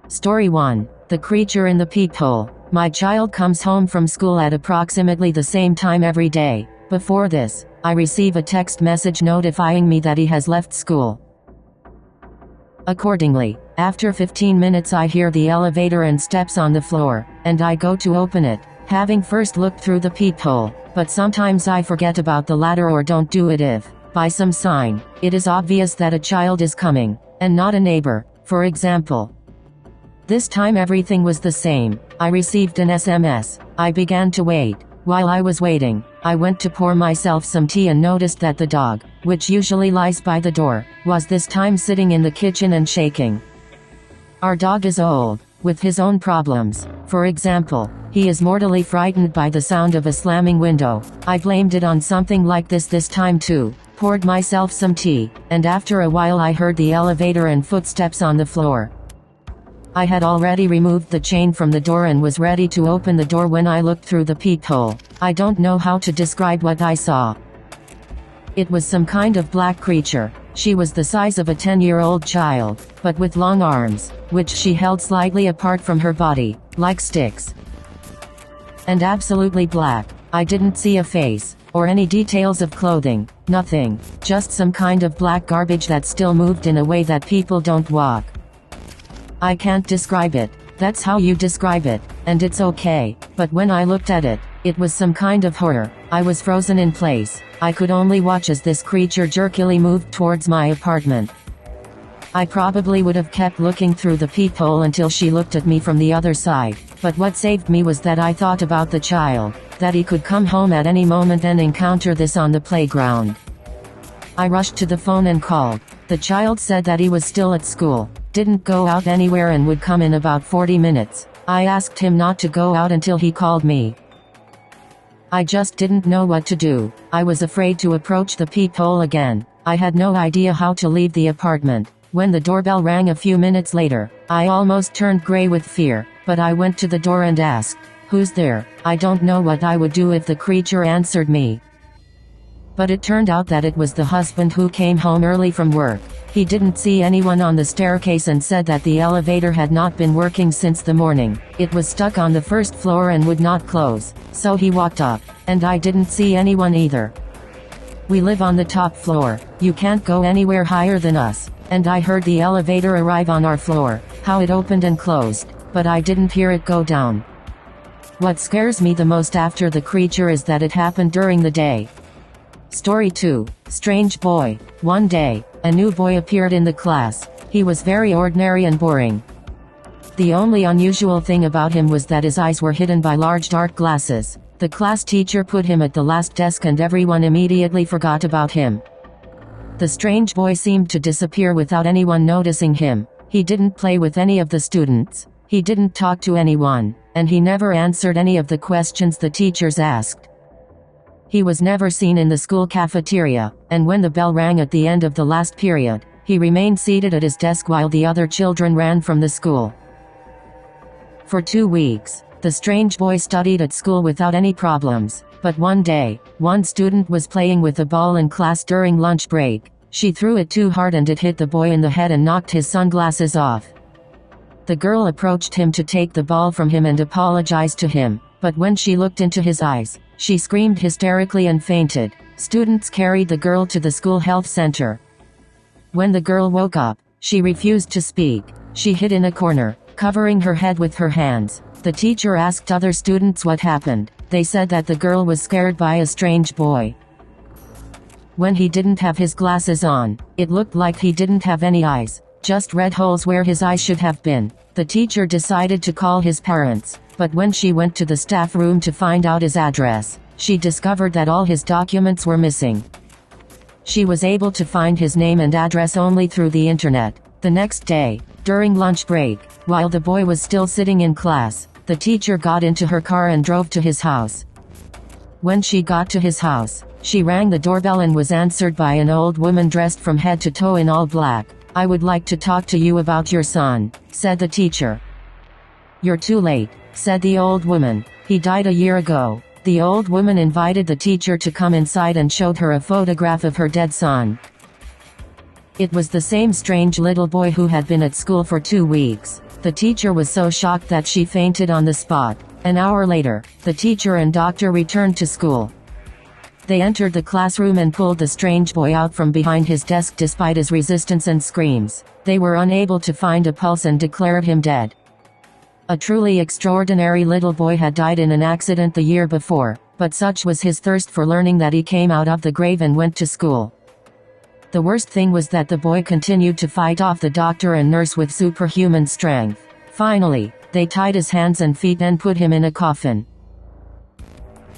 Story 1. The Creature in the Peephole. My child comes home from school at approximately the same time every day. Before this, I receive a text message notifying me that he has left school. Accordingly, after 15 minutes I hear the elevator and steps on the floor, and I go to open it, having first looked through the peephole, but sometimes I forget about the latter or don't do it if, by some sign, it is obvious that a child is coming, and not a neighbor, for example. This time everything was the same. I received an SMS. I began to wait. While I was waiting, I went to pour myself some tea and noticed that the dog, which usually lies by the door, was this time sitting in the kitchen and shaking. Our dog is old, with his own problems. For example, he is mortally frightened by the sound of a slamming window. I blamed it on something like this time too. Poured myself some tea, and after a while I heard the elevator and footsteps on the floor. I had already removed the chain from the door and was ready to open the door when I looked through the peephole. I don't know how to describe what I saw. It was some kind of black creature. She was the size of a 10-year-old child, but with long arms, which she held slightly apart from her body, like sticks. And absolutely black. I didn't see a face, or any details of clothing, nothing, just some kind of black garbage that still moved in a way that people don't walk. I can't describe it. That's how you describe it, and it's okay, but when I looked at it, it was some kind of horror. I was frozen in place. I could only watch as this creature jerkily moved towards my apartment. I probably would have kept looking through the peephole until she looked at me from the other side, but what saved me was that I thought about the child, that he could come home at any moment and encounter this on the playground. I rushed to the phone and called. The child said that he was still at school, didn't go out anywhere and would come in about 40 minutes. I asked him not to go out until he called me. I just didn't know what to do. I was afraid to approach the peephole again. I had no idea how to leave the apartment. When the doorbell rang a few minutes later, I almost turned gray with fear, but I went to the door and asked, "Who's there?" I don't know what I would do if the creature answered me. But it turned out that it was the husband who came home early from work. He didn't see anyone on the staircase and said that the elevator had not been working since the morning. It was stuck on the first floor and would not close. So he walked up, and I didn't see anyone either. We live on the top floor. You can't go anywhere higher than us. And I heard the elevator arrive on our floor, how it opened and closed, but I didn't hear it go down. What scares me the most after the creature is that it happened during the day. Story 2. Strange boy. One day, a new boy appeared in the class. He was very ordinary and boring. The only unusual thing about him was that his eyes were hidden by large dark glasses. The class teacher put him at the last desk and everyone immediately forgot about him. The strange boy seemed to disappear without anyone noticing him. He didn't play with any of the students. He didn't talk to anyone, and he never answered any of the questions the teachers asked. He was never seen in the school cafeteria, and when the bell rang at the end of the last period, he remained seated at his desk while the other children ran from the school. For 2 weeks, the strange boy studied at school without any problems, but one day, one student was playing with a ball in class during lunch break. She threw it too hard and it hit the boy in the head and knocked his sunglasses off. The girl approached him to take the ball from him and apologized to him, but when she looked into his eyes, she screamed hysterically and fainted. Students carried the girl to the school health center. When the girl woke up, she refused to speak. She hid in a corner, covering her head with her hands. The teacher asked other students what happened. They said that the girl was scared by a strange boy. When he didn't have his glasses on, it looked like he didn't have any eyes, just red holes where his eyes should have been. The teacher decided to call his parents, but when she went to the staff room to find out his address, she discovered that all his documents were missing. She was able to find his name and address only through the internet. The next day, during lunch break, while the boy was still sitting in class, the teacher got into her car and drove to his house. When she got to his house, she rang the doorbell and was answered by an old woman dressed from head to toe in all black. "I would like to talk to you about your son," said the teacher. "You're too late," said the old woman. "He died a year ago." The old woman invited the teacher to come inside and showed her a photograph of her dead son. It was the same strange little boy who had been at school for 2 weeks. The teacher was so shocked that she fainted on the spot. An hour later, the teacher and doctor returned to school. They entered the classroom and pulled the strange boy out from behind his desk despite his resistance and screams. They were unable to find a pulse and declared him dead. A truly extraordinary little boy had died in an accident the year before, but such was his thirst for learning that he came out of the grave and went to school. The worst thing was that the boy continued to fight off the doctor and nurse with superhuman strength. Finally, they tied his hands and feet and put him in a coffin.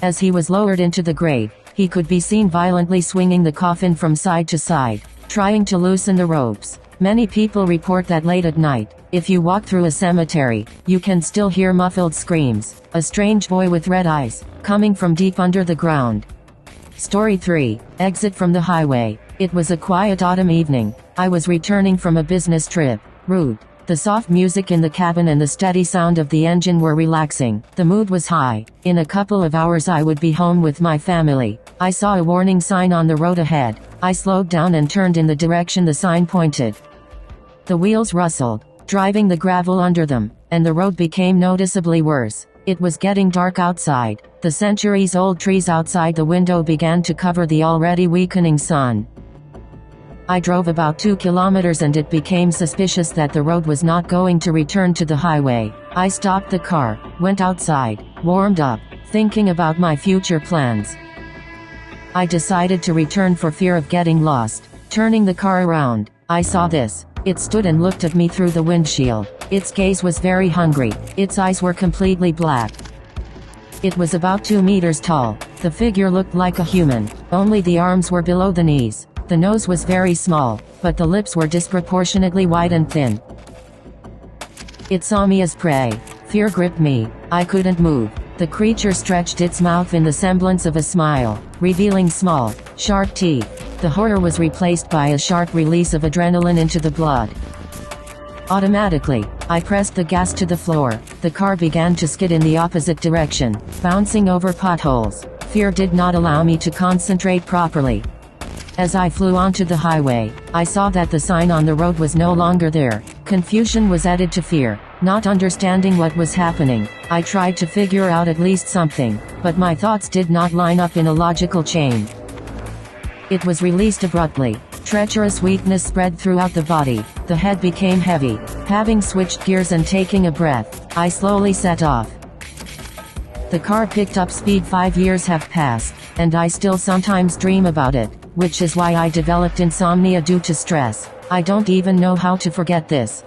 As he was lowered into the grave, he could be seen violently swinging the coffin from side to side, trying to loosen the ropes. Many people report that late at night, if you walk through a cemetery, you can still hear muffled screams. A strange boy with red eyes, coming from deep under the ground. Story 3. Exit from the highway. It was a quiet autumn evening. I was returning from a business trip. Rude. The soft music in the cabin and the steady sound of the engine were relaxing. The mood was high. In a couple of hours I would be home with my family. I saw a warning sign on the road ahead. I slowed down and turned in the direction the sign pointed. The wheels rustled, driving the gravel under them, and the road became noticeably worse. It was getting dark outside. The centuries-old trees outside the window began to cover the already weakening sun. I drove about 2 kilometers and it became suspicious that the road was not going to return to the highway. I stopped the car, went outside, warmed up, thinking about my future plans. I decided to return for fear of getting lost. Turning the car around, I saw this. It stood and looked at me through the windshield. Its gaze was very hungry. Its eyes were completely black. It was about 2 meters tall. The figure looked like a human, only the arms were below the knees. The nose was very small, but the lips were disproportionately wide and thin. It saw me as prey. Fear gripped me. I couldn't move. The creature stretched its mouth in the semblance of a smile, revealing small, sharp teeth. The horror was replaced by a sharp release of adrenaline into the blood. Automatically, I pressed the gas to the floor. The car began to skid in the opposite direction, bouncing over potholes. Fear did not allow me to concentrate properly. As I flew onto the highway, I saw that the sign on the road was no longer there. Confusion was added to fear. Not understanding what was happening, I tried to figure out at least something, but my thoughts did not line up in a logical chain. It was released abruptly. Treacherous weakness spread throughout the body. The head became heavy. Having switched gears and taking a breath, I slowly set off. The car picked up speed. 5 years have passed, and I still sometimes dream about it, which is why I developed insomnia due to stress. I don't even know how to forget this.